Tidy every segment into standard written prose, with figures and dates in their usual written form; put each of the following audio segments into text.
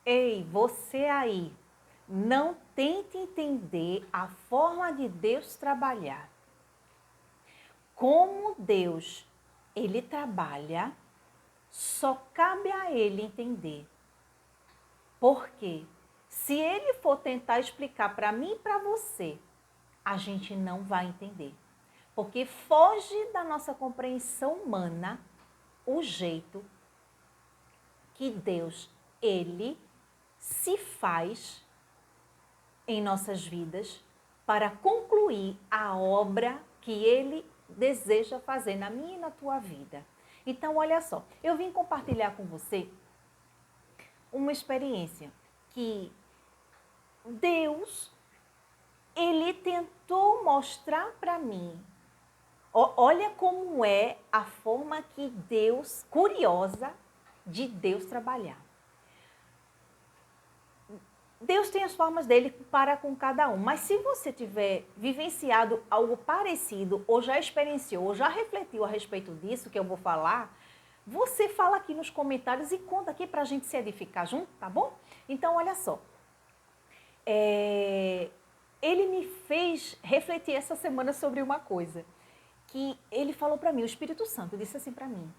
Ei, você aí, não tente entender a forma de Deus trabalhar. Como Deus, ele trabalha, só cabe a ele entender. Por quê? Se ele for tentar explicar para mim e para você, a gente não vai entender. Porque foge da nossa compreensão humana o jeito que Deus, ele se faz em nossas vidas para concluir a obra que ele deseja fazer na minha e na tua vida. Então, olha só, eu vim compartilhar com você uma experiência que Deus, ele tentou mostrar para mim. Olha como é a forma que Deus, curiosa de Deus trabalhar. Deus tem as formas dele para com cada um, mas se você tiver vivenciado algo parecido, ou já experienciou, ou já refletiu a respeito disso que eu vou falar, você fala aqui nos comentários e conta aqui para a gente se edificar junto, tá bom? Então, olha só. Ele me fez refletir essa semana sobre uma coisa, que ele falou para mim, o Espírito Santo disse assim para mim,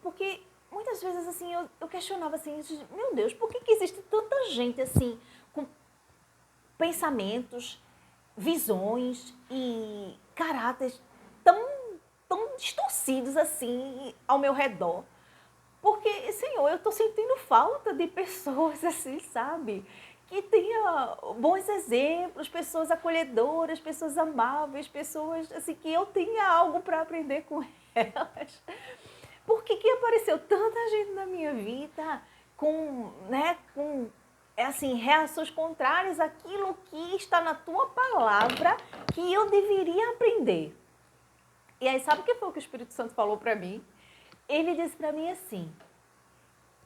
porque muitas vezes assim eu questionava assim, meu Deus, por que existe tanta gente assim, com pensamentos, visões e caráteres tão distorcidos assim ao meu redor? Porque, Senhor, eu estou sentindo falta de pessoas assim, sabe? Que tenha bons exemplos, pessoas acolhedoras, pessoas amáveis, pessoas assim, que eu tenha algo para aprender com elas. Por que apareceu tanta gente na minha vida com assim, reações contrárias àquilo que está na tua palavra que eu deveria aprender? E aí, sabe o que foi que o Espírito Santo falou para mim? Ele disse para mim assim,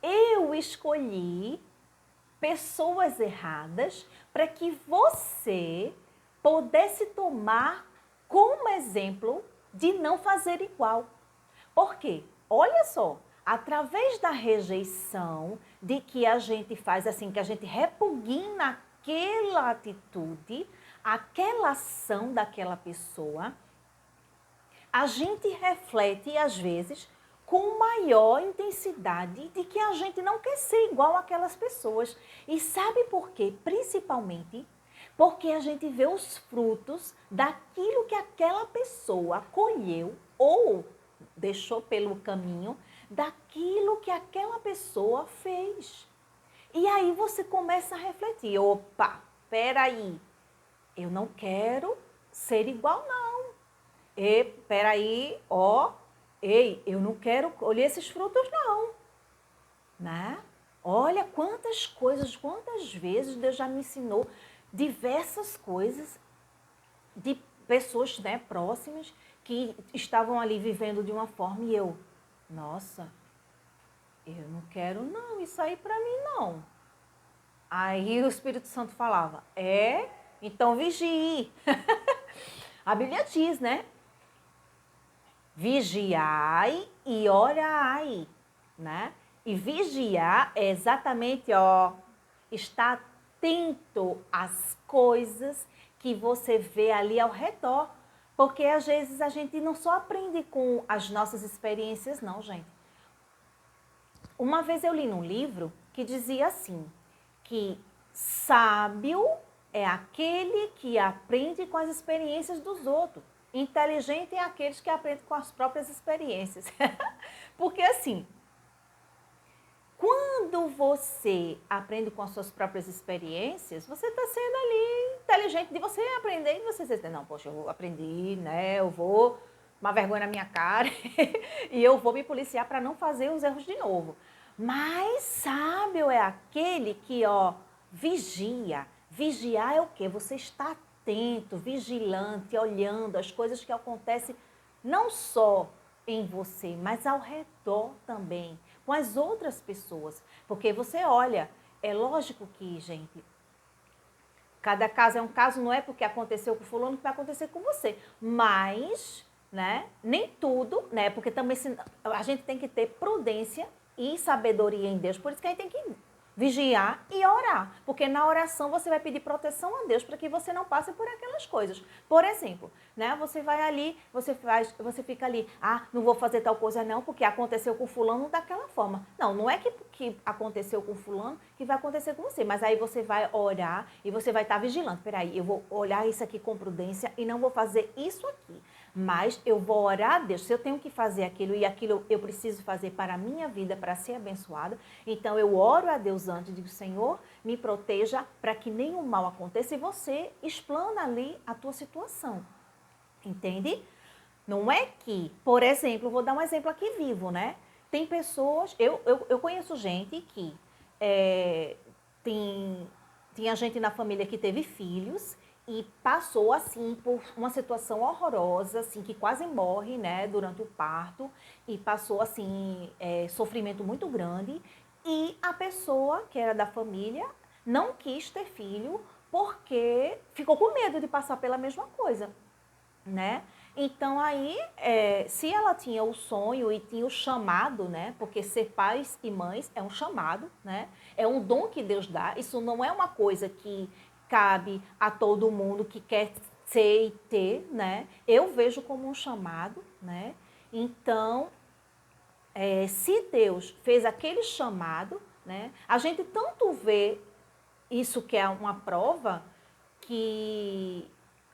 eu escolhi pessoas erradas para que você pudesse tomar como exemplo de não fazer igual. Por quê? Olha só, através da rejeição de que a gente faz assim, que a gente repugna aquela atitude, aquela ação daquela pessoa, a gente reflete às vezes com maior intensidade de que a gente não quer ser igual àquelas pessoas. E sabe por quê? Principalmente porque a gente vê os frutos daquilo que aquela pessoa colheu ou deixou pelo caminho, daquilo que aquela pessoa fez. E aí você começa a refletir, opa, peraí, eu não quero ser igual não. E peraí, ei, eu não quero colher esses frutos não, né? Olha quantas coisas, quantas vezes Deus já me ensinou diversas coisas de pessoas, né, próximas que estavam ali vivendo de uma forma e eu, nossa, eu não quero não, isso aí para mim não. Aí o Espírito Santo falava, então vigie. A Bíblia diz, né? Vigiai e orai, né? E vigiar é exatamente, estar atento às coisas que você vê ali ao redor. Porque às vezes a gente não só aprende com as nossas experiências, não, gente. Uma vez eu li num livro que dizia assim, que sábio é aquele que aprende com as experiências dos outros. Inteligente é aqueles que aprendem com as próprias experiências. Porque assim, quando você aprende com as suas próprias experiências, você está sendo ali inteligente de você aprender e você diz, não, poxa, eu aprendi, né? Eu vou uma vergonha na minha cara e eu vou me policiar para não fazer os erros de novo. Mas sábio é aquele que, vigia. Vigiar é o quê? Você está atento, vigilante, olhando as coisas que acontecem não só em você, mas ao redor também, com as outras pessoas. Porque você olha, é lógico que, gente, cada caso é um caso, não é porque aconteceu com fulano que vai acontecer com você. Mas, né, nem tudo, né, porque também a gente tem que ter prudência e sabedoria em Deus. Por isso que a gente tem que vigiar e orar. Porque na oração você vai pedir proteção a Deus para que você não passe por aquelas coisas. Por exemplo, né, você vai ali, você fica ali, não vou fazer tal coisa não, porque aconteceu com fulano daquela forma. Não, não é que aconteceu com fulano que vai acontecer com você, mas aí você vai orar e você vai estar vigilante. Peraí, eu vou olhar isso aqui com prudência e não vou fazer isso aqui. Mas eu vou orar a Deus. Se eu tenho que fazer aquilo e aquilo eu preciso fazer para a minha vida, para ser abençoada, então eu oro a Deus antes e digo, Senhor, me proteja para que nenhum mal aconteça e você explana ali a tua situação. Entende? Não é que, por exemplo, vou dar um exemplo aqui vivo, né? Tem pessoas, eu conheço gente que tinha gente na família que teve filhos e passou assim por uma situação horrorosa, assim, que quase morre, né, durante o parto, e passou assim sofrimento muito grande, e a pessoa que era da família não quis ter filho porque ficou com medo de passar pela mesma coisa, né? Então aí, se ela tinha o sonho e tinha o chamado, né? Porque ser pais e mães é um chamado, né? É um dom que Deus dá. Isso não é uma coisa que cabe a todo mundo que quer ser e ter, né? Eu vejo como um chamado, né? Então, se Deus fez aquele chamado, né? A gente tanto vê isso que é uma prova que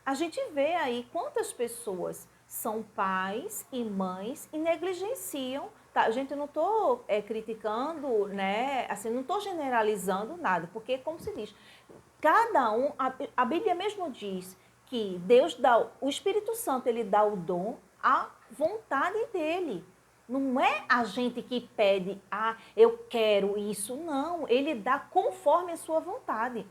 a gente vê aí quantas pessoas são pais e mães e negligenciam. Tá? A gente não estou criticando, né? Assim, não estou generalizando nada, porque, como se diz, cada um, a Bíblia mesmo diz que Deus dá, o Espírito Santo, ele dá o dom à vontade dele. Não é a gente que pede, eu quero isso. Não, ele dá conforme a sua vontade.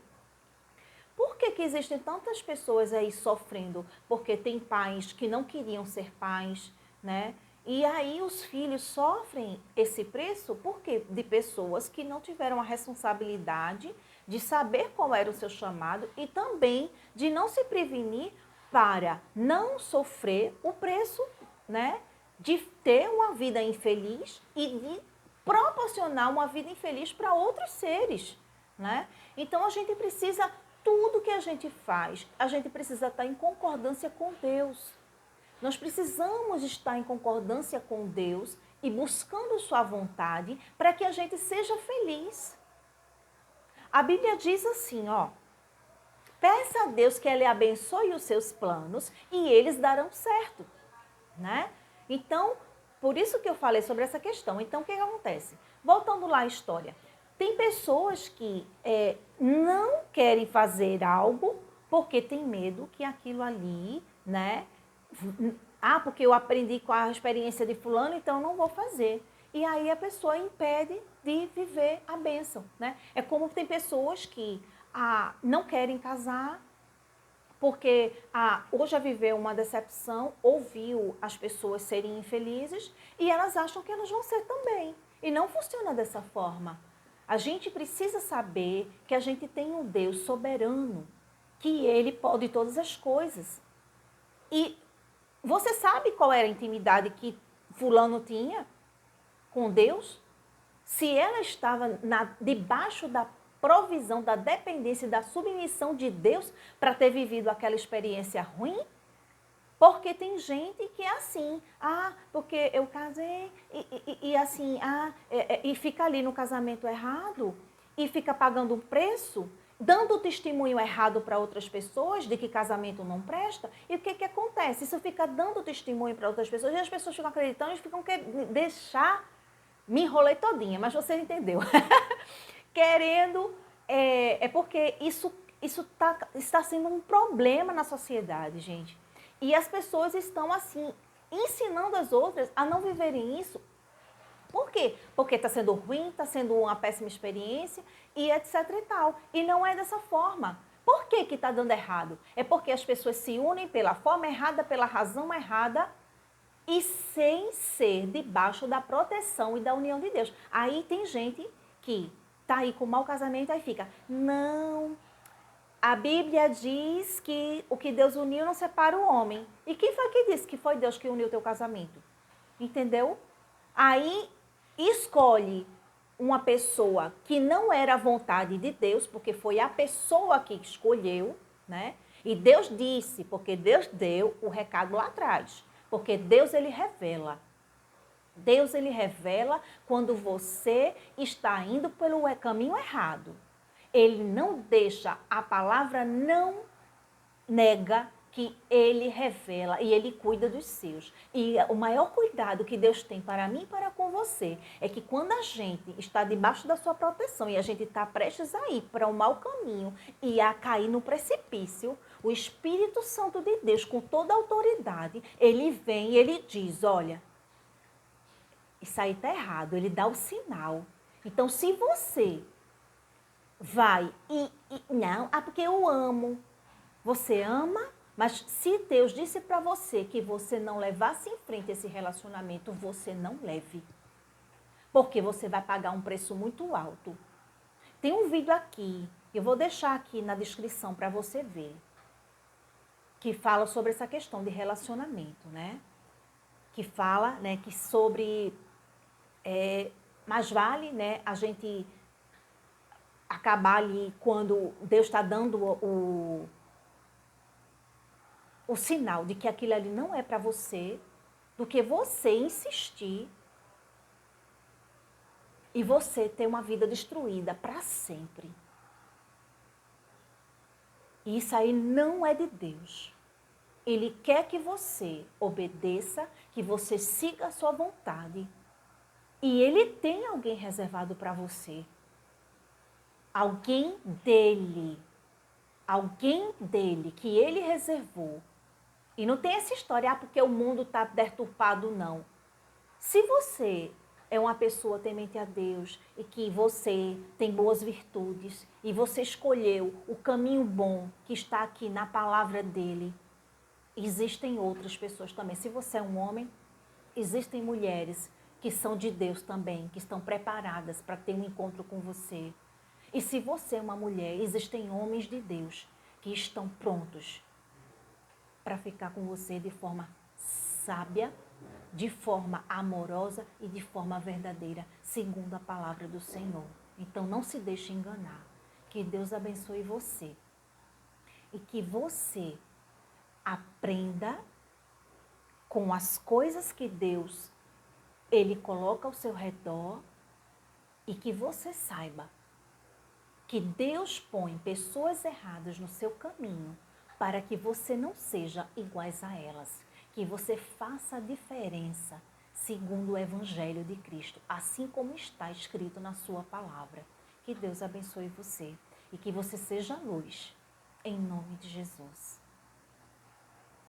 Por que existem tantas pessoas aí sofrendo? Porque tem pais que não queriam ser pais, né? E aí os filhos sofrem esse preço por quê? De pessoas que não tiveram a responsabilidade de saber qual era o seu chamado e também de não se prevenir para não sofrer o preço, né? De ter uma vida infeliz e de proporcionar uma vida infeliz para outros seres, né? Então a gente precisa, tudo que a gente faz, a gente precisa estar em concordância com Deus. Nós precisamos estar em concordância com Deus e buscando sua vontade para que a gente seja feliz. A Bíblia diz assim, ó: peça a Deus que Ele abençoe os seus planos e eles darão certo, né? Então, por isso que eu falei sobre essa questão. Então, o que acontece? Voltando lá à história. Tem pessoas que não querem fazer algo porque tem medo que aquilo ali, né? Porque eu aprendi com a experiência de fulano, então não vou fazer. E aí a pessoa impede de viver a bênção, né? É como tem pessoas que não querem casar porque ou já viveu uma decepção, ouviu as pessoas serem infelizes e elas acham que elas vão ser também. E não funciona dessa forma. A gente precisa saber que a gente tem um Deus soberano, que Ele pode todas as coisas. E você sabe qual era a intimidade que fulano tinha com Deus? Se ela estava debaixo da provisão, da dependência e da submissão de Deus para ter vivido aquela experiência ruim? Porque tem gente que é assim, porque eu casei e assim, e fica ali no casamento errado e fica pagando um preço, dando testemunho errado para outras pessoas de que casamento não presta. E o que acontece? Isso fica dando testemunho para outras pessoas e as pessoas ficam acreditando e ficam querendo deixar. Me enrolei todinha, mas você entendeu. Querendo, porque isso está sendo um problema na sociedade, gente. E as pessoas estão, assim, ensinando as outras a não viverem isso. Por quê? Porque está sendo ruim, está sendo uma péssima experiência e etc e tal. E não é dessa forma. Por que está dando errado? É porque as pessoas se unem pela forma errada, pela razão errada, e sem ser debaixo da proteção e da união de Deus. Aí tem gente que tá aí com mau casamento, aí fica, não, a Bíblia diz que o que Deus uniu não separa o homem. E quem foi que disse que foi Deus que uniu o teu casamento? Entendeu? Aí escolhe uma pessoa que não era a vontade de Deus, porque foi a pessoa que escolheu, né? E Deus disse, porque Deus deu o recado lá atrás. Porque Deus, ele revela. Deus, ele revela quando você está indo pelo caminho errado. Ele não deixa, a palavra não nega que ele revela e ele cuida dos seus. E o maior cuidado que Deus tem para mim e para com você é que quando a gente está debaixo da sua proteção e a gente está prestes a ir para o mau caminho e a cair no precipício, o Espírito Santo de Deus, com toda a autoridade, ele vem e ele diz, olha, isso aí está errado, ele dá o sinal. Então, se você vai não, porque eu amo. Você ama, mas se Deus disse para você que você não levasse em frente esse relacionamento, você não leve. Porque você vai pagar um preço muito alto. Tem um vídeo aqui, eu vou deixar aqui na descrição para você ver, que fala sobre essa questão de relacionamento, né? Que fala, né, que sobre mais vale, né, a gente acabar ali quando Deus está dando o sinal de que aquilo ali não é para você, do que você insistir e você ter uma vida destruída para sempre. E isso aí não é de Deus. Ele quer que você obedeça, que você siga a sua vontade. E ele tem alguém reservado para você. Alguém dele que ele reservou. E não tem essa história, porque o mundo está deturpado, não. Se você é uma pessoa temente a Deus e que você tem boas virtudes e você escolheu o caminho bom que está aqui na palavra dele, existem outras pessoas também. Se você é um homem, existem mulheres que são de Deus também, que estão preparadas para ter um encontro com você. E se você é uma mulher, existem homens de Deus que estão prontos para ficar com você de forma sábia, de forma amorosa e de forma verdadeira, segundo a palavra do Senhor. Então não se deixe enganar. Que Deus abençoe você. E que você aprenda com as coisas que Deus ele coloca ao seu redor e que você saiba que Deus põe pessoas erradas no seu caminho para que você não seja iguais a elas, que você faça a diferença segundo o Evangelho de Cristo, assim como está escrito na sua palavra. Que Deus abençoe você e que você seja luz, em nome de Jesus.